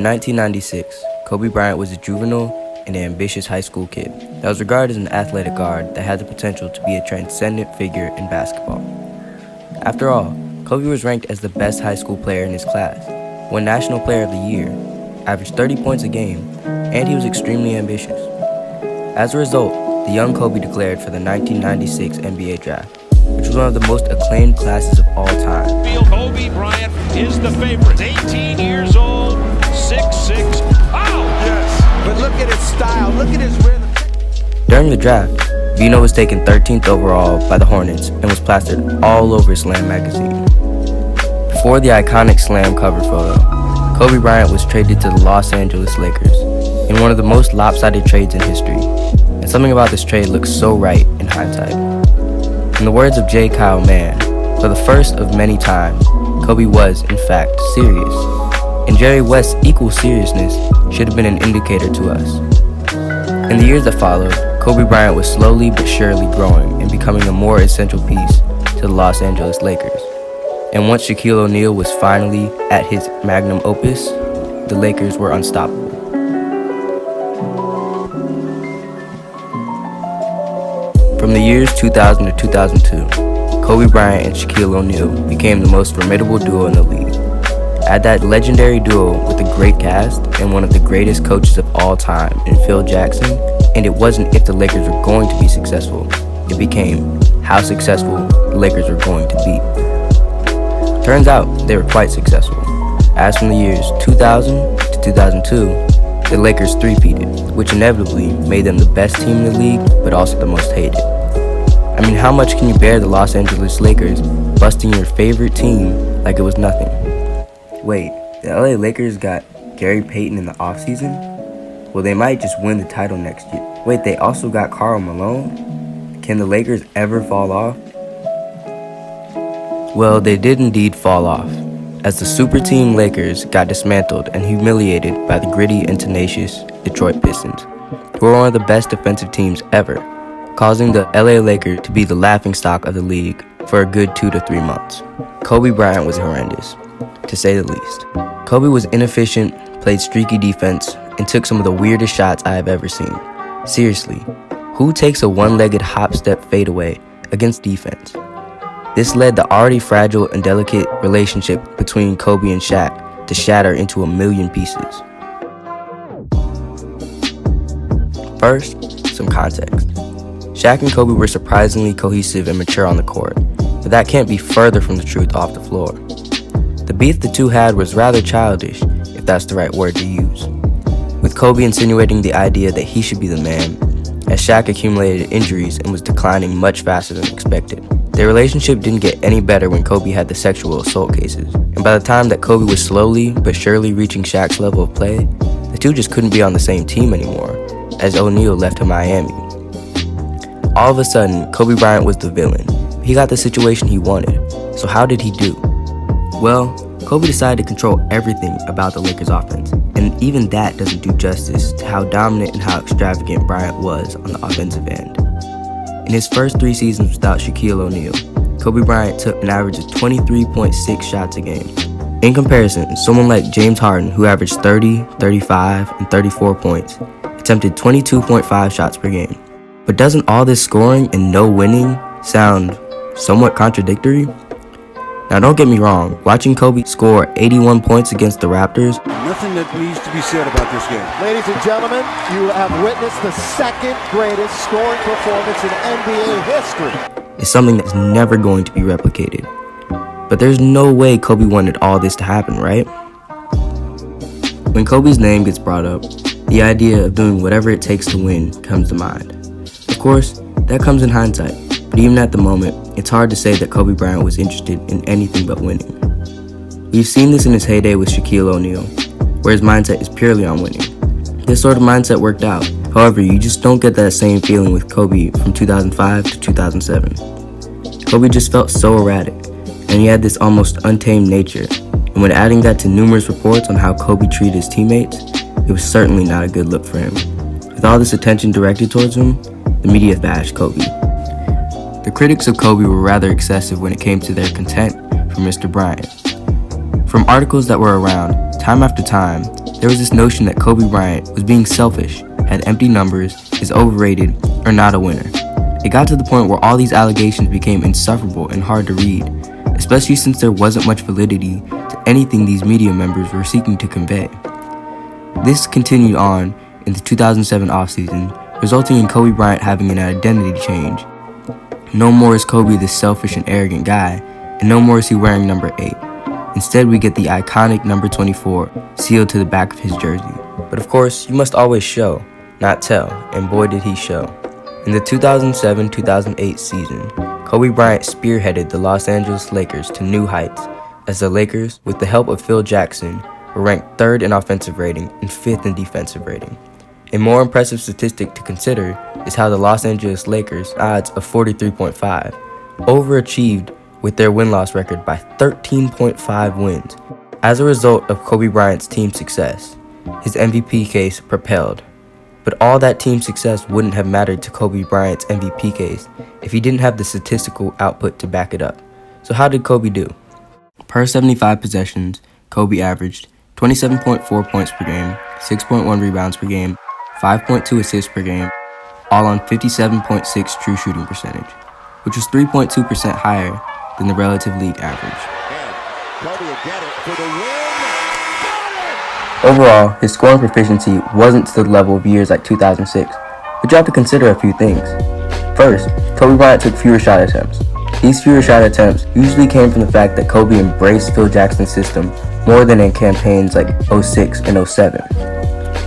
1996, Kobe Bryant was a juvenile and ambitious high school kid that was regarded as an athletic guard that had the potential to be a transcendent figure in basketball. After all, Kobe was ranked as the best high school player in his class, won National Player of the Year, averaged 30 points a game, and he was extremely ambitious. As a result, the young Kobe declared for the 1996 NBA Draft, which was one of the most acclaimed classes of all time. Kobe Bryant is the favorite. 18 years old, 6'6". Oh! Yes, but look at his style, look at his rhythm. During the draft, Vino was taken 13th overall by the Hornets and was plastered all over Slam magazine. Before the iconic Slam cover photo, Kobe Bryant was traded to the Los Angeles Lakers in one of the most lopsided trades in history, and something about this trade looks so right in hindsight. In the words of J. Kyle Mann, for the first of many times, Kobe was, in fact, serious, and Jerry West's equal seriousness should have been an indicator to us. In the years that followed, Kobe Bryant was slowly but surely growing and becoming a more essential piece to the Los Angeles Lakers. And once Shaquille O'Neal was finally at his magnum opus, the Lakers were unstoppable. From the years 2000 to 2002, Kobe Bryant and Shaquille O'Neal became the most formidable duo in the league. Add that legendary duo with a great cast and one of the greatest coaches of all time in Phil Jackson, and it wasn't if the Lakers were going to be successful, it became how successful the Lakers were going to be. Turns out they were quite successful, as from the years 2000 to 2002, the Lakers three-peated, which inevitably made them the best team in the league, but also the most hated. I mean, how much can you bear the Los Angeles Lakers busting your favorite team like it was nothing? Wait, the LA Lakers got Gary Payton in the offseason? Well, they might just win the title next year. Wait, they also got Karl Malone? Can the Lakers ever fall off? Well, they did indeed fall off, as the super team Lakers got dismantled and humiliated by the gritty and tenacious Detroit Pistons, who were one of the best defensive teams ever, causing the LA Lakers to be the laughingstock of the league for a good 2 to 3 months. Kobe Bryant was horrendous, to say the least. Kobe was inefficient, played streaky defense, and took some of the weirdest shots I have ever seen. Seriously, who takes a one-legged hop-step fadeaway against defense? This led the already fragile and delicate relationship between Kobe and Shaq to shatter into a million pieces. First, some context. Shaq and Kobe were surprisingly cohesive and mature on the court, but that can't be further from the truth off the floor. The beef the two had was rather childish, if that's the right word to use, with Kobe insinuating the idea that he should be the man, as Shaq accumulated injuries and was declining much faster than expected. Their relationship didn't get any better when Kobe had the sexual assault cases, and by the time that Kobe was slowly but surely reaching Shaq's level of play, the two just couldn't be on the same team anymore, as O'Neal left to Miami. All of a sudden, Kobe Bryant was the villain. He got the situation he wanted, so how did he do? Well, Kobe decided to control everything about the Lakers offense, and even that doesn't do justice to how dominant and how extravagant Bryant was on the offensive end. In his first 3 seasons without Shaquille O'Neal, Kobe Bryant took an average of 23.6 shots a game. In comparison, someone like James Harden, who averaged 30, 35, and 34 points, attempted 22.5 shots per game. But doesn't all this scoring and no winning sound somewhat contradictory? Now don't get me wrong, watching Kobe score 81 points against the Raptors, nothing that needs to be said about this game. Ladies and gentlemen, you have witnessed the second greatest scoring performance in NBA history. Is something that's never going to be replicated. But there's no way Kobe wanted all this to happen, right? When Kobe's name gets brought up, the idea of doing whatever it takes to win comes to mind. Of course, that comes in hindsight. But even at the moment, it's hard to say that Kobe Bryant was interested in anything but winning. We've seen this in his heyday with Shaquille O'Neal, where his mindset is purely on winning. This sort of mindset worked out. However, you just don't get that same feeling with Kobe from 2005 to 2007. Kobe just felt so erratic, and he had this almost untamed nature, and when adding that to numerous reports on how Kobe treated his teammates, it was certainly not a good look for him. With all this attention directed towards him, the media bashed Kobe. The critics of Kobe were rather excessive when it came to their contempt for Mr. Bryant. From articles that were around, time after time, there was this notion that Kobe Bryant was being selfish, had empty numbers, is overrated, or not a winner. It got to the point where all these allegations became insufferable and hard to read, especially since there wasn't much validity to anything these media members were seeking to convey. This continued on in the 2007 offseason, resulting in Kobe Bryant having an identity change. No more is Kobe this selfish and arrogant guy, and no more is he wearing number 8. Instead, we get the iconic number 24 sealed to the back of his jersey. But of course, you must always show, not tell, and boy did he show. In the 2007-2008 season, Kobe Bryant spearheaded the Los Angeles Lakers to new heights, as the Lakers, with the help of Phil Jackson, were ranked 3rd in offensive rating and 5th in defensive rating. A more impressive statistic to consider is how the Los Angeles Lakers odds of 43.5 overachieved with their win-loss record by 13.5 wins. As a result of Kobe Bryant's team success, his MVP case propelled. But all that team success wouldn't have mattered to Kobe Bryant's MVP case if he didn't have the statistical output to back it up. So how did Kobe do? Per 75 possessions, Kobe averaged 27.4 points per game, 6.1 rebounds per game, 5.2 assists per game, all on 57.6 true shooting percentage, which was 3.2% higher than the relative league average. Kobe will get it for the win. Overall, his scoring proficiency wasn't to the level of years like 2006, but you have to consider a few things. First, Kobe Bryant took fewer shot attempts. These fewer shot attempts usually came from the fact that Kobe embraced Phil Jackson's system more than in campaigns like 06 and 07.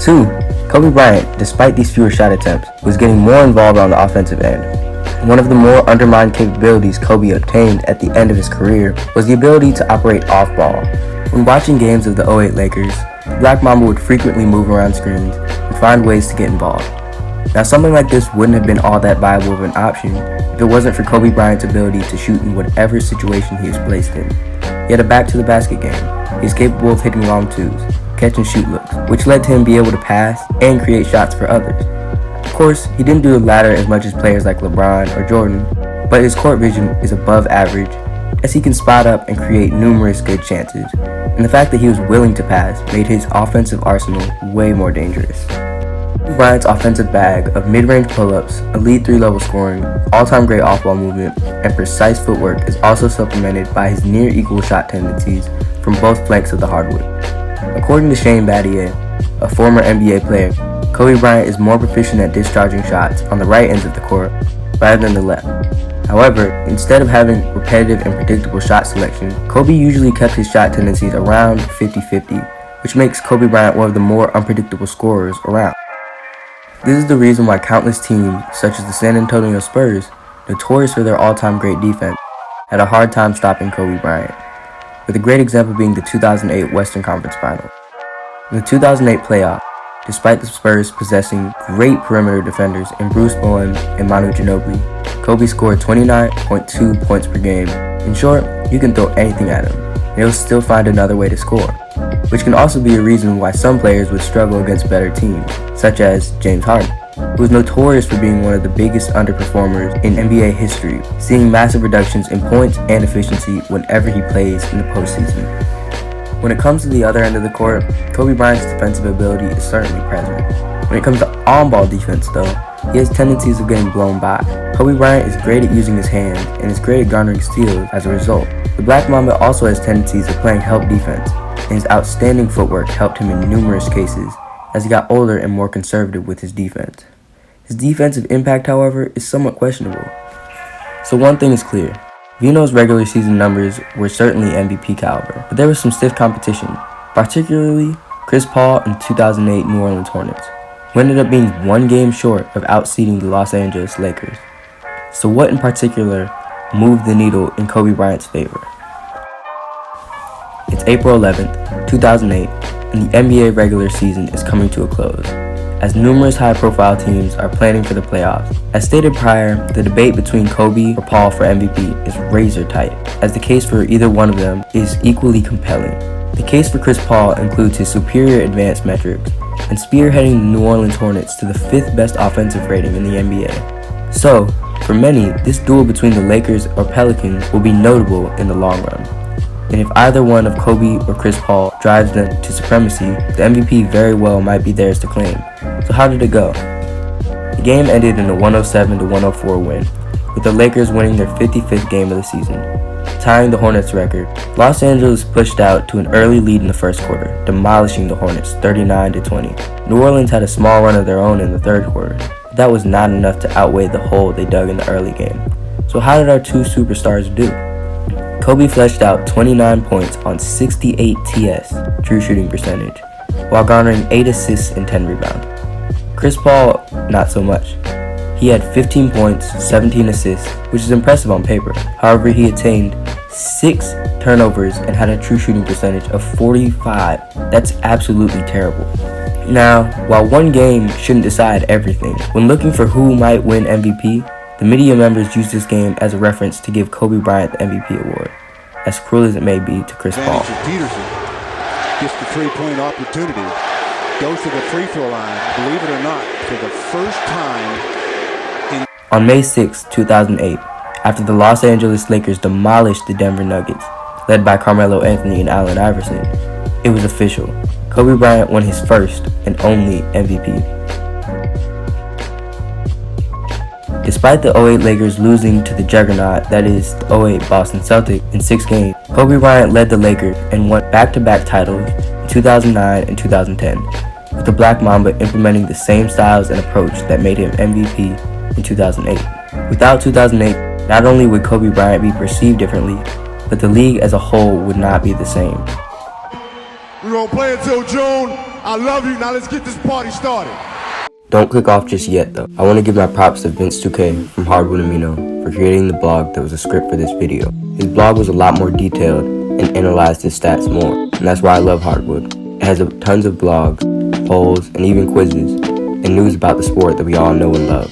2. Kobe Bryant, despite these fewer shot attempts, was getting more involved on the offensive end. One of the more undermined capabilities Kobe obtained at the end of his career was the ability to operate off-ball. When watching games of the 08 Lakers, the Black Mamba would frequently move around screens and find ways to get involved. Now, something like this wouldn't have been all that viable of an option if it wasn't for Kobe Bryant's ability to shoot in whatever situation he was placed in. He had a back-to-the-basket game. He was capable of hitting long twos, catch and shoot looks, which led to him be able to pass and create shots for others. Of course, he didn't do the latter as much as players like LeBron or Jordan, but his court vision is above average, as he can spot up and create numerous good chances, and the fact that he was willing to pass made his offensive arsenal way more dangerous. Bryant's offensive bag of mid-range pull-ups, elite 3-level scoring, all-time great off-ball movement, and precise footwork is also supplemented by his near-equal shot tendencies from both flanks of the hardwood. According to Shane Battier, a former NBA player, Kobe Bryant is more proficient at discharging shots on the right ends of the court rather than the left. However, instead of having repetitive and predictable shot selection, Kobe usually kept his shot tendencies around 50-50, which makes Kobe Bryant one of the more unpredictable scorers around. This is the reason why countless teams, such as the San Antonio Spurs, notorious for their all-time great defense, had a hard time stopping Kobe Bryant, with a great example being the 2008 Western Conference Finals. In the 2008 playoff, despite the Spurs possessing great perimeter defenders in Bruce Bowen and Manu Ginobili, Kobe scored 29.2 points per game. In short, you can throw anything at him, and he'll still find another way to score, which can also be a reason why some players would struggle against better teams, such as James Harden, who is notorious for being one of the biggest underperformers in NBA history, seeing massive reductions in points and efficiency whenever he plays in the postseason. When it comes to the other end of the court, Kobe Bryant's defensive ability is certainly present. When it comes to on-ball defense, though, he has tendencies of getting blown by. Kobe Bryant is great at using his hands and is great at garnering steals as a result. The Black Mamba also has tendencies of playing help defense, and his outstanding footwork helped him in numerous cases as he got older and more conservative with his defense. His defensive impact, however, is somewhat questionable. So one thing is clear. Vino's regular season numbers were certainly MVP caliber, but there was some stiff competition, particularly Chris Paul and 2008 New Orleans Hornets, who ended up being one game short of outseeding the Los Angeles Lakers. So what in particular moved the needle in Kobe Bryant's favor? It's April 11th, 2008, and the NBA regular season is coming to a close, as numerous high-profile teams are planning for the playoffs. As stated prior, the debate between Kobe or Paul for MVP is razor tight, as the case for either one of them is equally compelling. The case for Chris Paul includes his superior advanced metrics and spearheading the New Orleans Hornets to the 5th best offensive rating in the NBA. So, for many, this duel between the Lakers or Pelicans will be notable in the long run. And if either one of Kobe or Chris Paul drives them to supremacy, the MVP very well might be theirs to claim. So how did it go? The game ended in a 107-104 win, with the Lakers winning their 55th game of the season, tying the Hornets record. Los Angeles pushed out to an early lead in the first quarter, demolishing the Hornets 39-20. New Orleans had a small run of their own in the third quarter, but that was not enough to outweigh the hole they dug in the early game. So how did our two superstars do? Kobe fleshed out 29 points on 68 TS, true shooting percentage, while garnering 8 assists and 10 rebounds. Chris Paul, not so much. He had 15 points, 17 assists, which is impressive on paper. However, he attained 6 turnovers and had a true shooting percentage of 45. That's absolutely terrible. Now, while one game shouldn't decide everything, when looking for who might win MVP, the media members used this game as a reference to give Kobe Bryant the MVP award, as cruel as it may be to Chris Paul. Peterson gets the three-point opportunity, goes to the free throw line, believe it or not, for the first time. On May 6, 2008, after the Los Angeles Lakers demolished the Denver Nuggets, led by Carmelo Anthony and Allen Iverson, it was official. Kobe Bryant won his first and only MVP. Despite the 08 Lakers losing to the juggernaut that is the 08 Boston Celtics in 6 games, Kobe Bryant led the Lakers and won back-to-back titles in 2009 and 2010, with the Black Mamba implementing the same styles and approach that made him MVP in 2008. Without 2008, not only would Kobe Bryant be perceived differently, but the league as a whole would not be the same. We're gonna play until June. I love you. Now let's get this party started. Don't click off just yet though. I want to give my props to Vince 2K from Hardwood Amino for creating the blog that was a script for this video. His blog was a lot more detailed and analyzed his stats more, and that's why I love Hardwood. It has tons of blogs, polls, and even quizzes, and news about the sport that we all know and love.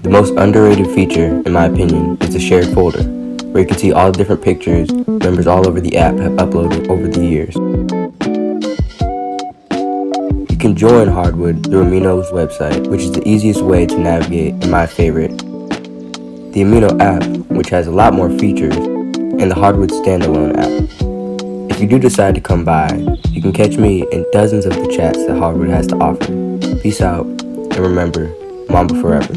The most underrated feature, in my opinion, is the shared folder, where you can see all the different pictures members all over the app have uploaded over the years. You can join Hardwood through Amino's website, which is the easiest way to navigate and my favorite. The Amino app, which has a lot more features, and the Hardwood standalone app. If you do decide to come by, you can catch me in dozens of the chats that Hardwood has to offer. Peace out, and remember, Mamba forever.